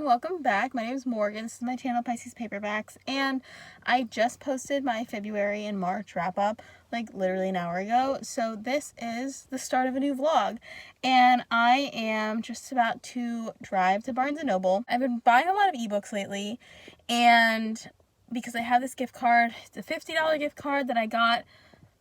welcome back. My name is Morgan. This is my channel, Pisces Paperbacks, and I just posted my February and March wrap-up like literally an hour ago. So this is the start of a new vlog, and I am just about to drive to Barnes & Noble. I've been buying a lot of ebooks lately, and because I have this gift card, it's a $50 gift card that I got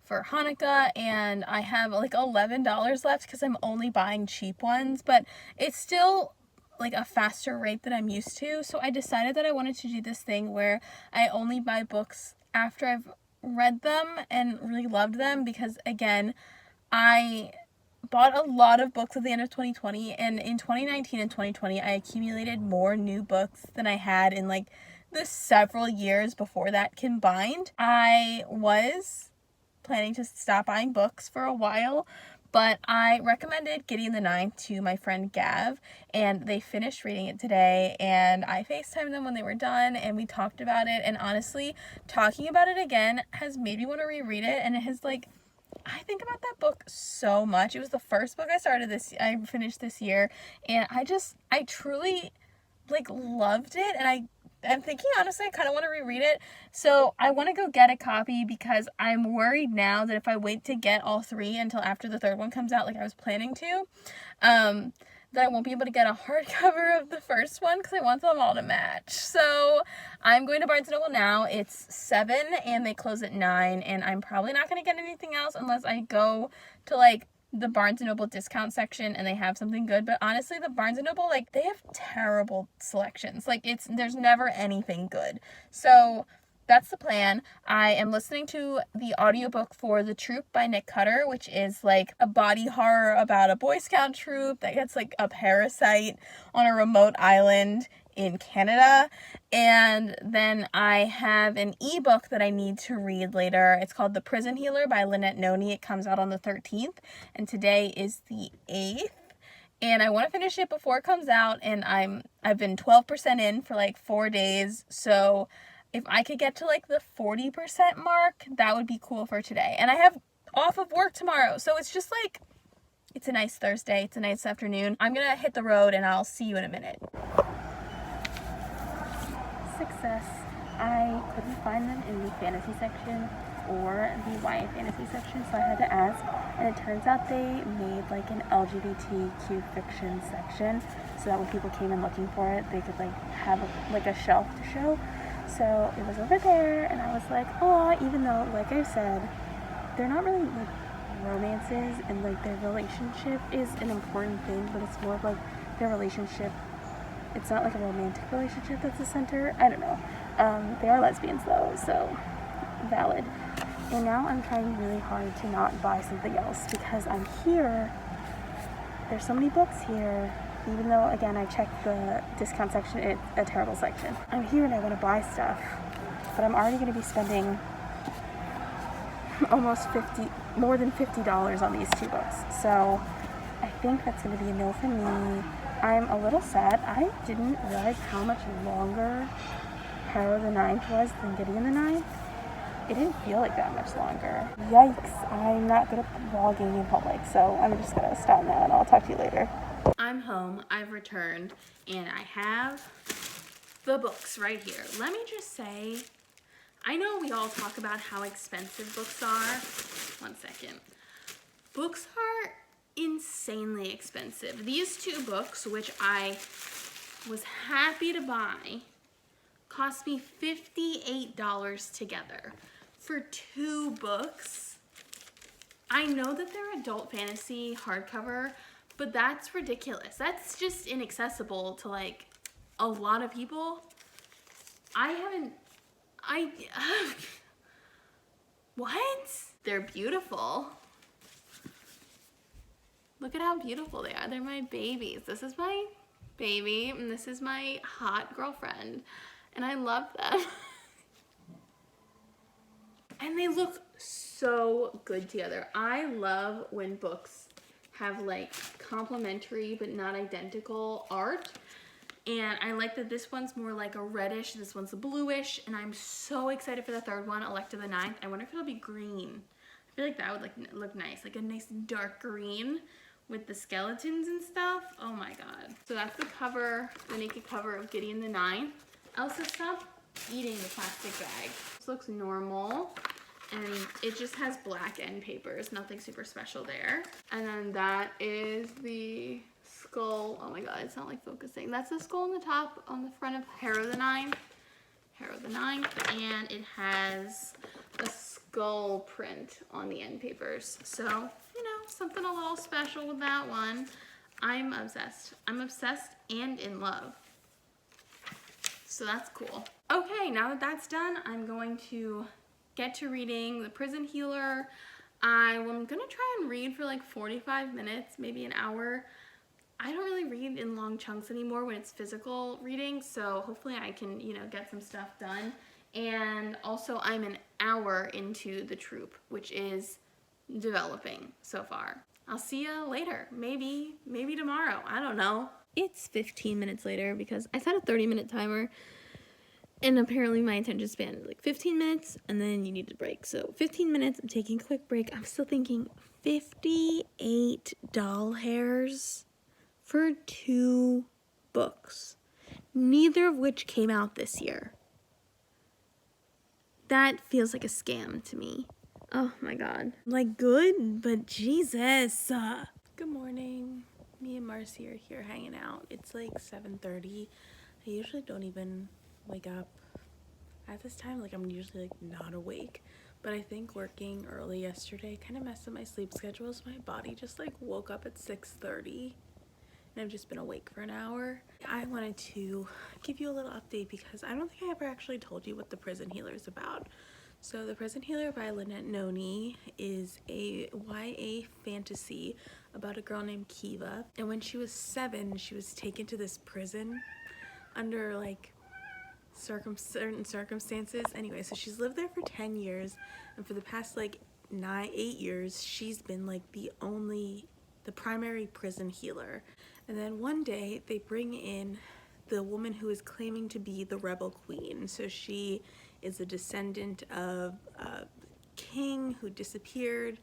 for Hanukkah, and I have like $11 left because I'm only buying cheap ones, but it's still like a faster rate than I'm used to. So I decided that I wanted to do this thing where I only buy books after I've read them and really loved them, because again, I bought a lot of books at the end of 2020, and in 2019 and 2020 I accumulated more new books than I had in like the several years before that combined. I was planning to stop buying books for a while, but I recommended Gideon the Ninth to my friend Gav, and they finished reading it today, and I FaceTimed them when they were done, and we talked about it, and honestly, talking about it again has made me want to reread it, and it has like, I think about that book so much. It was the first book I finished this year, and I truly like loved it, and I'm thinking, honestly, I kind of want to reread it. So I want to go get a copy, because I'm worried now that if I wait to get all three until after the third one comes out, like I was planning to, that I won't be able to get a hardcover of the first one, because I want them all to match. So I'm going to Barnes & Noble now. It's 7 and they close at 9, and I'm probably not going to get anything else unless I go to like the Barnes & Noble discount section and they have something good. But honestly, the Barnes & Noble, like, they have terrible selections. Like, there's never anything good. So that's the plan. I am listening to the audiobook for The Troop by Nick Cutter, which is like a body horror about a Boy Scout troop that gets like a parasite on a remote island in Canada. And then I have an ebook that I need to read later. It's called The Prison Healer by Lynette Noni. It comes out on the 13th, and today is the 8th. And I want to finish it before it comes out, and I've been 12% in for like 4 days. So if I could get to like the 40% mark, that would be cool for today. And I have off of work tomorrow, so it's just like, it's a nice Thursday. It's a nice afternoon. I'm gonna hit the road, and I'll see you in a minute. Success. I couldn't find them in the fantasy section or the YA fantasy section, so I had to ask, and it turns out they made like an LGBTQ fiction section, so that when people came in looking for it, they could like have a shelf to show. So it was over there, and I was like, oh, even though, like I said, they're not really like romances, and like their relationship is an important thing, but it's more of like their relationship. It's not like a romantic relationship that's the center. I don't know. They are lesbians though, so valid. And now I'm trying really hard to not buy something else, because I'm here. There's so many books here, even though, again, I checked the discount section. It's a terrible section. I'm here and I want to buy stuff, but I'm already going to be spending more than $50 on these 2 books. So I think that's going to be a no for me. I'm a little sad. I didn't realize how much longer Harrow the Ninth was than Gideon the Ninth. It didn't feel like that much longer. Yikes, I'm not good at vlogging in public, so I'm just gonna stop now and I'll talk to you later. I'm home, I've returned, and I have the books right here. Let me just say, I know we all talk about how expensive books are. One second. Books are insanely expensive. These 2 books, which I was happy to buy, cost me $58 together for 2 books. I know that they're adult fantasy hardcover, but that's ridiculous. That's just inaccessible to like a lot of people. What? They're beautiful. Look at how beautiful they are. They're my babies. This is my baby, and this is my hot girlfriend, and I love them. And they look so good together. I love when books have like complementary but not identical art. And I like that this one's more like a reddish, this one's a bluish, and I'm so excited for the third one, Electa the Ninth. I wonder if it'll be green. I feel like that would like look nice, like a nice dark green with the skeletons and stuff. Oh my god. So that's the cover, the naked cover of Gideon the 9th. Elsa, stop eating the plastic bag. This looks normal, and it just has black end papers, nothing super special there. And then that is the skull. Oh my god, it's not like focusing. That's the skull on the top, on the front of Harrow the 9th. Harrow the 9th, and it has a skull print on the end papers. So, you know, something a little special with that one. I'm obsessed. I'm obsessed and in love. So that's cool. Okay, now that that's done, I'm going to get to reading The Prison Healer. I'm gonna try and read for like 45 minutes, maybe an hour. I don't really read in long chunks anymore when it's physical reading, so hopefully I can, you know, get some stuff done. And also I'm an hour into the troop, which is developing so far. I'll see you later. Maybe tomorrow. I don't know. It's 15 minutes later because I set a 30-minute timer, and apparently my attention span is like 15 minutes and then you need to break. So 15 minutes, I'm taking a quick break. I'm still thinking 58 doll hairs for 2 books, neither of which came out this year. That feels like a scam to me. Oh my god. Like, good, but Jesus. Good morning. Me and Marcy are here hanging out. It's like 7:30. I usually don't even wake up at this time. Like, I'm usually like not awake. But I think working early yesterday kind of messed up my sleep schedule, so my body just like woke up at 6:30. And I've just been awake for an hour. I wanted to give you a little update because I don't think I ever actually told you what The Prison Healer is about. So The Prison Healer by Lynette Noni is a YA fantasy about a girl named Kiva. And when she was 7, she was taken to this prison under like certain circumstances. Anyway, so she's lived there for 10 years, and for the past like 8 years, she's been like the primary prison healer. And then one day they bring in the woman who is claiming to be the rebel queen. So she is a descendant of a king who disappeared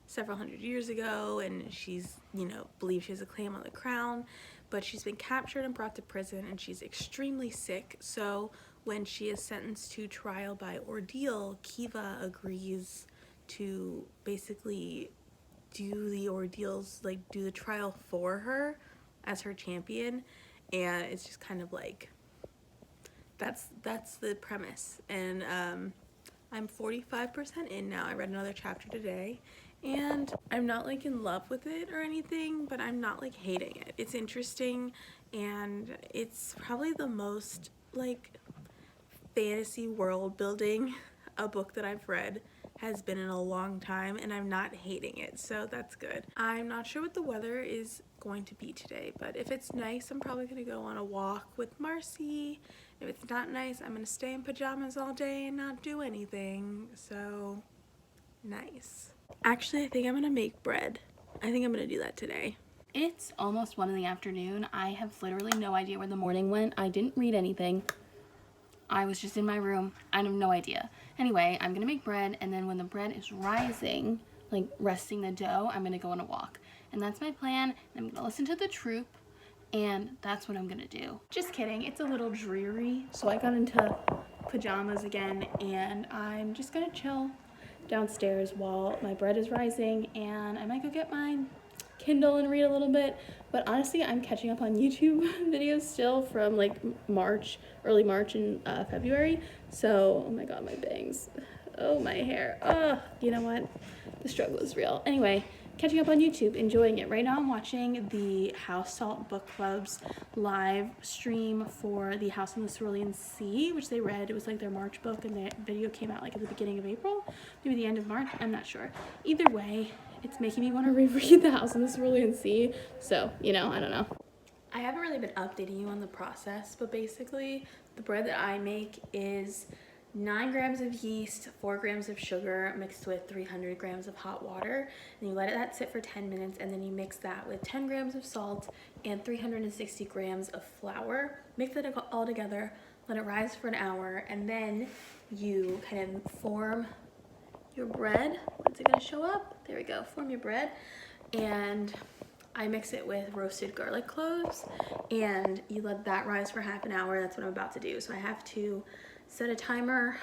several hundred years ago, and she's, you know, believes she has a claim on the crown, but she's been captured and brought to prison, and she's extremely sick. So when she is sentenced to trial by ordeal, Kiva agrees to basically do the ordeals, like do the trial for her as her champion. And it's just kind of like, that's the premise. And I'm 45% in now. I read another chapter today, and I'm not like in love with it or anything, but I'm not like hating it. It's interesting, and it's probably the most like fantasy world building a book that I've read has been in a long time, and I'm not hating it, so that's good. I'm not sure what the weather is going to be today, but if it's nice, I'm probably gonna go on a walk with Marcy. If it's not nice, I'm gonna stay in pajamas all day and not do anything. So nice. Actually, I think I'm gonna make bread. I think I'm gonna do that today. It's almost 1 in the afternoon. I have literally no idea where the morning went. I didn't read anything. I was just in my room. I have no idea. Anyway, I'm gonna make bread, and then when the bread is rising, like resting the dough, I'm gonna go on a walk. And that's my plan. I'm gonna listen to the troop, and that's what I'm gonna do. Just kidding, it's a little dreary. So I got into pajamas again, and I'm just gonna chill downstairs while my bread is rising, and I might go get my Kindle and read a little bit. But honestly, I'm catching up on YouTube videos still from like March, early March and February. So, oh my god, my bangs. Oh, my hair. Oh, you know what? The struggle is real. Anyway, catching up on YouTube, enjoying it. Right now I'm watching the House Salt Book Club's live stream for The House on the Cerulean Sea, which they read. It was like their March book, and the video came out like at the beginning of April, maybe the end of March, I'm not sure. Either way, it's making me want to reread The House on the Cerulean Sea, so, you know, I don't know. I haven't really been updating you on the process, but basically the bread that I make is 9 grams of yeast, 4 grams of sugar mixed with 300 grams of hot water, and you let that sit for 10 minutes, and then you mix that with 10 grams of salt and 360 grams of flour. Mix that all together, let it rise for an hour, and then you kind of form your bread. When's it gonna show up? There we go, form your bread, and I mix it with roasted garlic cloves, and you let that rise for half an hour. That's what I'm about to do. So I have to set a timer,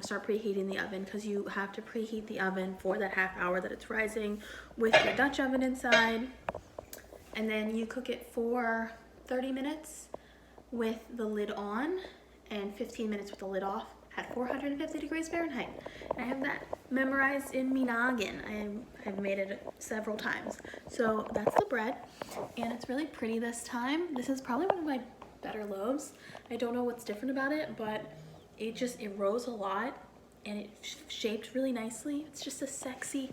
start preheating the oven, because you have to preheat the oven for that half hour that it's rising with your Dutch oven inside. And then you cook it for 30 minutes with the lid on and 15 minutes with the lid off at 450 degrees Fahrenheit. And I have that memorized in me noggin. I've made it several times. So that's the bread, and it's really pretty this time. This is probably one of my better loaves. I don't know what's different about it, but it rose a lot and it shaped really nicely. It's just a sexy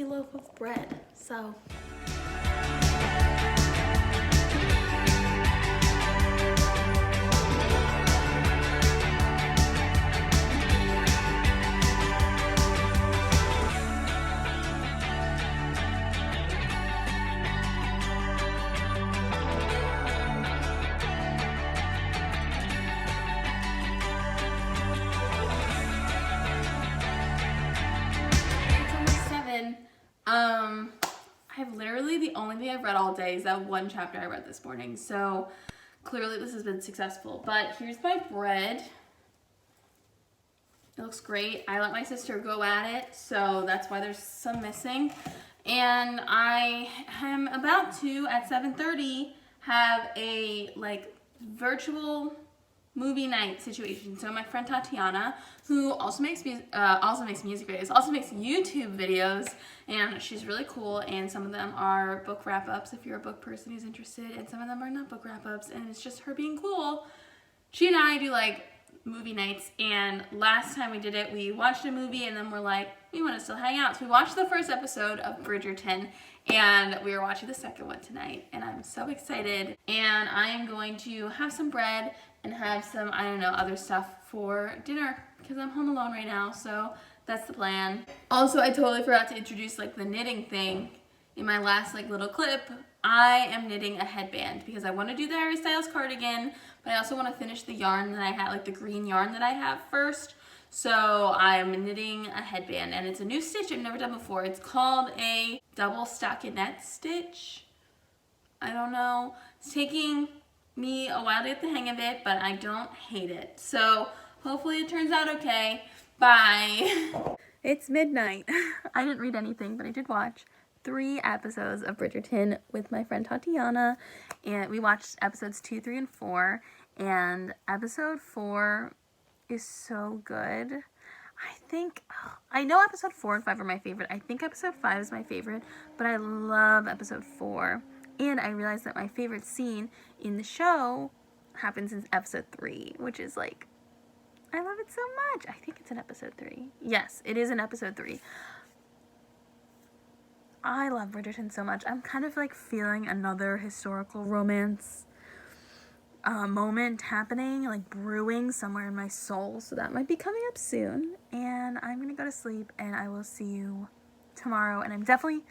loaf of bread. So I've literally, the only thing I've read all day is that one chapter I read this morning. So clearly this has been successful. But here's my bread. It looks great. I let my sister go at it, so that's why there's some missing. And I am about to, at 7:30, have a virtual movie night situation. So my friend Tatiana, who also makes music videos, also makes YouTube videos, and she's really cool. And some of them are book wrap-ups if you're a book person who's interested, and some of them are not book wrap-ups, and it's just her being cool. She and I do movie nights, and last time we did it, we watched a movie and then we're like, we want to still hang out. So we watched the first episode of Bridgerton, and we are watching the second one tonight, and I'm so excited. And I am going to have some bread and have some, I don't know, other stuff for dinner because I'm home alone right now, so that's the plan. Also, I totally forgot to introduce the knitting thing in my last little clip. I am knitting a headband because I want to do the Harry Styles cardigan, but I also want to finish the yarn that I had, the green yarn that I have first. So I'm knitting a headband, and it's a new stitch I've never done before. It's called a double stockinette stitch. I don't know. It's taking me a while to get the hang of it, but I don't hate it. So hopefully it turns out okay. Bye. It's midnight. I didn't read anything, but I did watch 3 episodes of Bridgerton with my friend Tatiana, and we watched episodes 2, 3, and 4, and episode 4 is so good. I know episode 4 and 5 are my favorite. I think episode 5 is my favorite, but I love episode 4, and I realized that my favorite scene in the show happens in episode 3, which is I love it so much. I think it's in episode 3. Yes, it is in episode 3. I love Bridgerton so much. I'm kind of feeling another historical romance moment happening, brewing somewhere in my soul. So that might be coming up soon. And I'm going to go to sleep, and I will see you tomorrow. And I'm definitely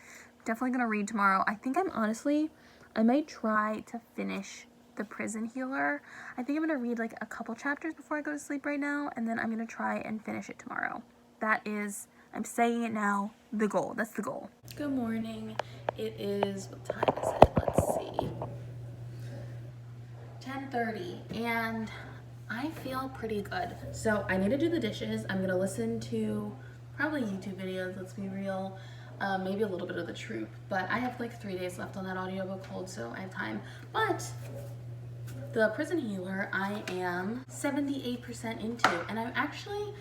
going to read tomorrow. I think I might try to finish The Prison Healer. I think I'm going to read a couple chapters before I go to sleep right now. And then I'm going to try and finish it tomorrow. That is, I'm saying it now, the goal. That's the goal. Good morning. It is, what time is it? Let's see. 10:30, and I feel pretty good. So I need to do the dishes. I'm gonna listen to probably YouTube videos, let's be real. Maybe a little bit of The Troop, but I have 3 days left on that audiobook hold, so I have time. But The Prison Healer, I am 78% into, and I'm actually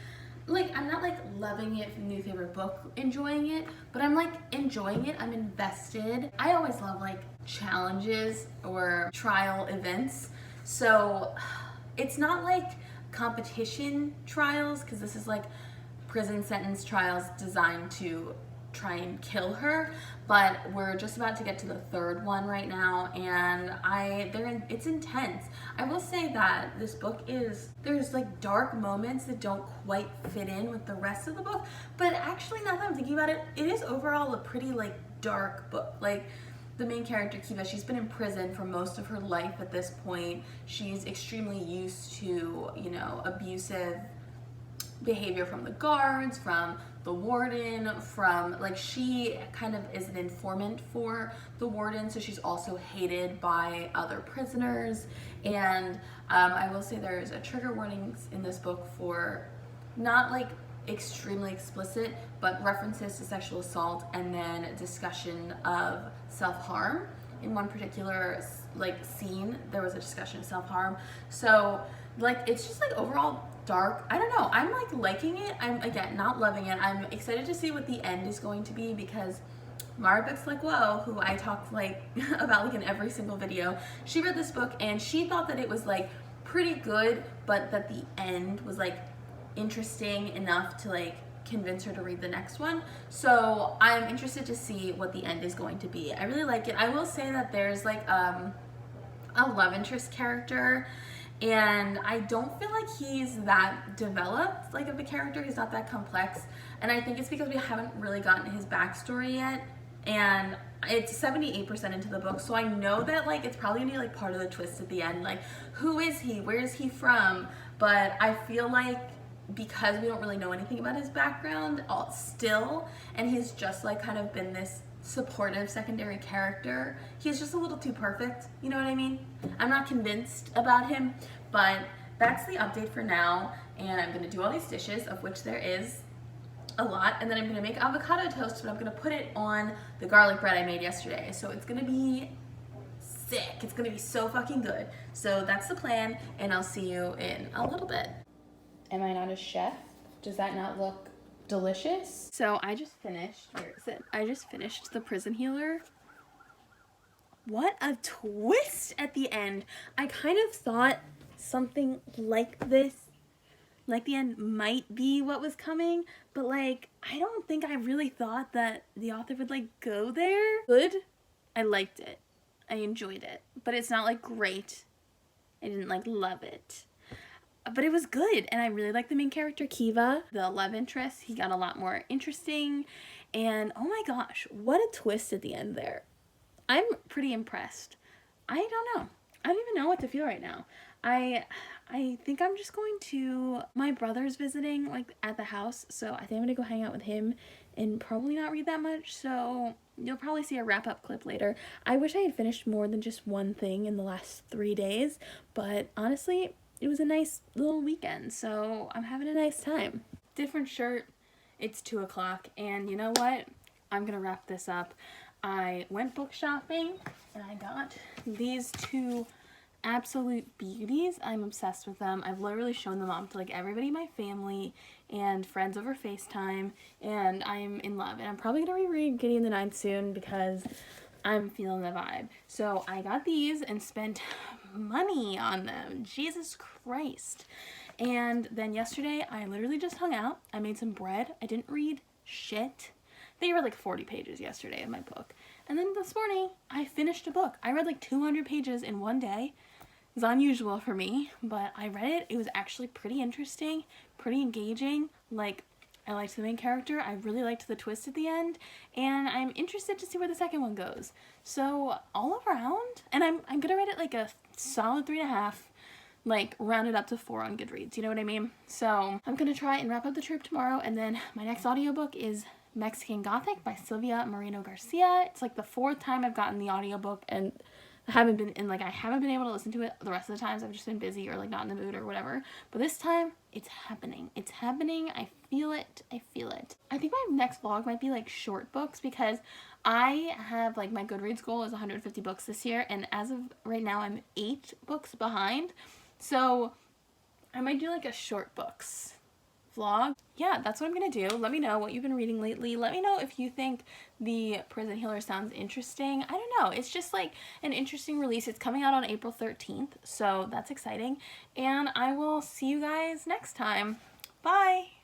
I'm not loving it, new favorite book, enjoying it, but I'm enjoying it. I'm invested. I always love challenges or trial events. So it's not competition trials, because this is prison sentence trials designed to try and kill her, but we're just about to get to the 3rd one right now, and it's intense. I will say that this book there's dark moments that don't quite fit in with the rest of the book, but actually, now that I'm thinking about it, it is overall a pretty dark book. The main character, Kiva, she's been in prison for most of her life at this point. She's extremely used to, abusive behavior from the guards, from the warden, from like she kind of is an informant for the warden, so she's also hated by other prisoners. And I will say there's a trigger warnings in this book for not like extremely explicit, but references to sexual assault and then discussion of self-harm. In one particular like scene, there was a discussion of self-harm. So like it's just like overall dark. I don't know. I'm like liking it. I'm again not loving it. I'm excited to see what the end is going to be because Mara Books Like Whoa, who I talk like about like in every single video, she read this book and she thought that it was like pretty good, but that the end was like interesting enough to like convince her to read the next one. So I'm interested to see what the end is going to be. I really like it. I will say that there's like a love interest character, and I don't feel like he's that developed like of a character. He's not that complex, and I think it's because we haven't really gotten his backstory yet, and it's 78% into the book, so I know that like it's probably gonna be like part of the twist at the end, like who is he, where is he from, but I feel like because we don't really know anything about his background still, and he's just like kind of been this supportive secondary character, he's just a little too perfect, you know what I mean? I'm not convinced about him, but that's the update for now, and I'm gonna do all these dishes, of which there is a lot, and then I'm gonna make avocado toast, but I'm gonna put it on the garlic bread I made yesterday, so it's gonna be sick. It's gonna be so fucking good. So that's the plan, and I'll see you in a little bit. Am I not a chef? Does that not look delicious? So I just finished, where is it? I just finished the prison healer. What a twist at the end. I kind of thought something like this, like the end might be what was coming, but like, I don't think I really thought that the author would like go there. Good. I liked it. I enjoyed it, but it's not like great. I didn't like love it. But it was good, and I really like the main character, Kiva. The love interest, he got a lot more interesting, and oh my gosh, what a twist at the end there. I'm pretty impressed. I don't know. I don't even know what to feel right now. I think I'm just going to, my brother's visiting like at the house, so I think I'm gonna go hang out with him and probably not read that much, so you'll probably see a wrap-up clip later. I wish I had finished more than just one thing in the last 3 days, but honestly, it was a nice little weekend, so I'm having a nice time. Different shirt, it's 2 o'clock, and you know what? I'm gonna wrap this up. I went book shopping, and I got these 2 absolute beauties. I'm obsessed with them. I've literally shown them off to like everybody in my family and friends over FaceTime, and I'm in love. And I'm probably gonna reread Gideon the Ninth soon because I'm feeling the vibe. So I got these and spent money on them. Jesus Christ. And then yesterday I literally just hung out. I made some bread. I didn't read shit. They were like 40 pages yesterday of my book. And then this morning I finished a book. I read like 200 pages in one day. It was unusual for me, but I read it. It was actually pretty interesting, pretty engaging. Like, I liked the main character. I really liked the twist at the end, and I'm interested to see where the second one goes. So all around, and I'm gonna rate it like a solid 3.5, like rounded up to 4 on Goodreads. You know what I mean? So I'm gonna try and wrap up the troop tomorrow, and then my next audiobook is Mexican Gothic by Silvia Moreno Garcia. It's like the 4th time I've gotten the audiobook, and I haven't been able to listen to it the rest of the times. I've just been busy or like not in the mood or whatever. But this time it's happening. It's happening. I feel it. I feel it. I think my next vlog might be like short books because I have like my Goodreads goal is 150 books this year, and as of right now I'm 8 books behind. So I might do like a short books vlog. Yeah, that's what I'm gonna do. Let me know what you've been reading lately. Let me know if you think the Prison Healer sounds interesting. I don't know. It's just like an interesting release. It's coming out on April 13th, so that's exciting. And I will see you guys next time. Bye!